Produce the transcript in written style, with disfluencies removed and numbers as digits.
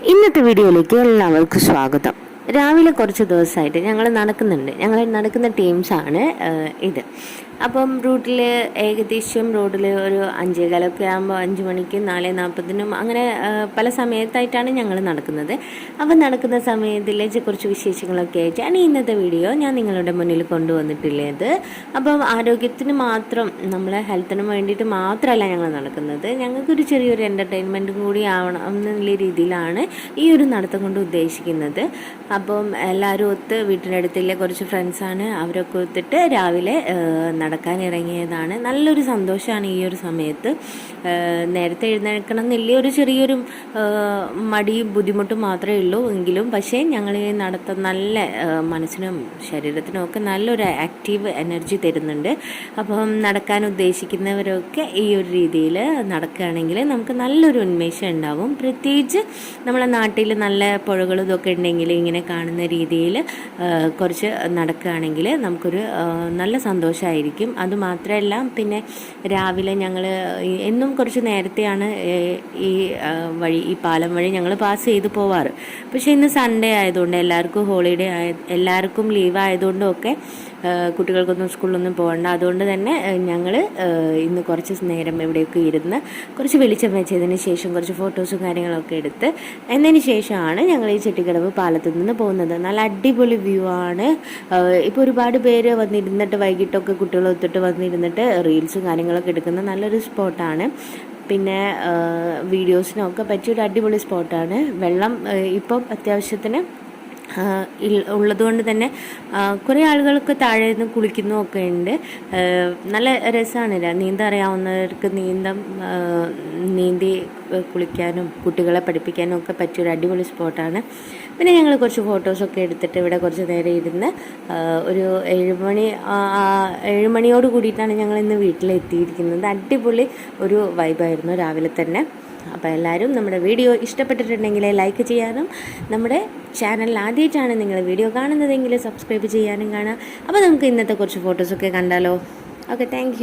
ഇന്നത്തെ വീഡിയോയിലേക്ക് എല്ലാവർക്കും സ്വാഗതം. രാവിലെ കുറച്ച് ദിവസമായിട്ട് ഞങ്ങൾ നടക്കുന്ന ടീംസാണ് ഇത്. അപ്പം ഏകദേശം റോഡിൽ ഒരു 5:15 ആകുമ്പോൾ 5 മണിക്ക് 4:40 അങ്ങനെ പല സമയത്തായിട്ടാണ് ഞങ്ങൾ നടക്കുന്നത്. അപ്പം നടക്കുന്ന സമയത്തിൽ കുറച്ച് വിശേഷങ്ങളൊക്കെ ആയിട്ടാണ് ഇന്നത്തെ വീഡിയോ ഞാൻ നിങ്ങളുടെ മുന്നിൽ കൊണ്ടുവന്നിട്ടുള്ളത്. അപ്പം ആരോഗ്യത്തിന് മാത്രം, നമ്മളെ ഹെൽത്തിന് വേണ്ടിയിട്ട് മാത്രമല്ല ഞങ്ങൾ നടക്കുന്നത്, ഞങ്ങൾക്കൊരു ചെറിയൊരു എൻ്റർടൈൻമെൻറ്റും കൂടി ആവണം എന്നുള്ള രീതിയിലാണ് ഈ ഒരു നടത്തം കൊണ്ട് ഉദ്ദേശിക്കുന്നത്. അപ്പം എല്ലാവരും ഒത്ത്, വീട്ടിൻ്റെ അടുത്തുള്ള കുറച്ച് ഫ്രണ്ട്സാണ്, അവരൊക്കെ ഒത്തിട്ട് രാവിലെ നടക്കാൻ ഇറങ്ങിയതാണ്. നല്ലൊരു സന്തോഷമാണ് ഈ ഒരു സമയത്ത്. നേരത്തെ എഴുന്നേൽക്കണം എന്നില്ല, ഒരു ചെറിയൊരു മടിയും ബുദ്ധിമുട്ടും മാത്രമേ ഉള്ളൂ എങ്കിലും പക്ഷേ ഞങ്ങൾ ഈ നടത്തം നല്ല മനസ്സിനും ശരീരത്തിനും ഒക്കെ നല്ലൊരു ആക്റ്റീവ് എനർജി തരുന്നുണ്ട്. അപ്പം നടക്കാൻ ഉദ്ദേശിക്കുന്നവരൊക്കെ ഈ ഒരു രീതിയിൽ നടക്കുകയാണെങ്കിൽ നമുക്ക് നല്ലൊരു ഉന്മേഷം ഉണ്ടാവും. പ്രത്യേകിച്ച് നമ്മളെ നാട്ടിൽ നല്ല പുഴകളും ഇതൊക്കെ ഉണ്ടെങ്കിൽ ഇങ്ങനെ കാണുന്ന രീതിയിൽ കുറച്ച് നടക്കുകയാണെങ്കിൽ നമുക്കൊരു നല്ല സന്തോഷമായിരിക്കും. അതുമാത്രമല്ല, പിന്നെ രാവിലെ ഞങ്ങൾ എന്നും കുറച്ച് നേരത്തെയാണ് ഈ പാലം വഴി ഞങ്ങൾ പാസ് ചെയ്ത് പോവാറ്. പക്ഷേ ഇന്ന് സൺഡേ ആയതുകൊണ്ട്, എല്ലാവർക്കും ലീവ് ആയതുകൊണ്ടൊക്കെ കുട്ടികൾക്കൊന്നും സ്കൂളിലൊന്നും പോകണ്ട. അതുകൊണ്ട് തന്നെ ഞങ്ങൾ ഇന്ന് കുറച്ച് നേരം എവിടെയൊക്കെ ഇരുന്ന് കുറച്ച് വെളിച്ചം വെച്ചതിന് ശേഷം കുറച്ച് ഫോട്ടോസും കാര്യങ്ങളൊക്കെ എടുത്ത് എന്നതിന് ശേഷമാണ് ഞങ്ങൾ ഈ ചെട്ടിക്കടവ് പാലത്തിൽ നിന്ന് പോകുന്നത്. നല്ല അടിപൊളി വ്യൂ ആണ്. ഇപ്പോൾ ഒരുപാട് പേര് വന്നിരുന്നിട്ട് വൈകിട്ടൊക്കെ കുട്ടികളൊത്തിട്ട് വന്നിരുന്നിട്ട് റീൽസും കാര്യങ്ങളൊക്കെ എടുക്കുന്ന നല്ലൊരു സ്പോട്ടാണ്. പിന്നെ വീഡിയോസിനൊക്കെ പറ്റിയൊരു അടിപൊളി സ്പോട്ടാണ്. വെള്ളം ഇപ്പം അത്യാവശ്യത്തിന് ഉള്ളതുകൊണ്ട് തന്നെ കുറേ ആളുകൾക്ക് താഴെ നിന്ന് കുളിക്കുന്നതൊക്കെ ഉണ്ട്. നല്ല രസമാണ്. നീന്താൻ അറിയാവുന്നവർക്ക് നീന്തി കുളിക്കാനും കുട്ടികളെ പഠിപ്പിക്കാനും ഒക്കെ പറ്റിയൊരു അടിപൊളി സ്പോട്ടാണ്. പിന്നെ ഞങ്ങൾ കുറച്ച് ഫോട്ടോസൊക്കെ എടുത്തിട്ട് ഇവിടെ കുറച്ച് നേരം ഇരുന്ന് ഒരു 7 മണിയോട് കൂടിയിട്ടാണ് ഞങ്ങൾ ഇന്ന് വീട്ടിലെത്തിയിരിക്കുന്നത്. അടിപൊളി ഒരു വൈബായിരുന്നു രാവിലെ തന്നെ. അപ്പോൾ എല്ലാവരും നമ്മുടെ വീഡിയോ ഇഷ്ടപ്പെട്ടിട്ടുണ്ടെങ്കിൽ ലൈക്ക് ചെയ്യാനും, നമ്മുടെ ചാനൽ ആദ്യമായിട്ടാണ് നിങ്ങൾ വീഡിയോ കാണുന്നതെങ്കിൽ സബ്സ്ക്രൈബ് ചെയ്യാനും കാണാം. അപ്പോൾ നമുക്ക് ഇന്നത്തെ കുറച്ച് ഫോട്ടോസൊക്കെ കണ്ടാലോ? Okay, thank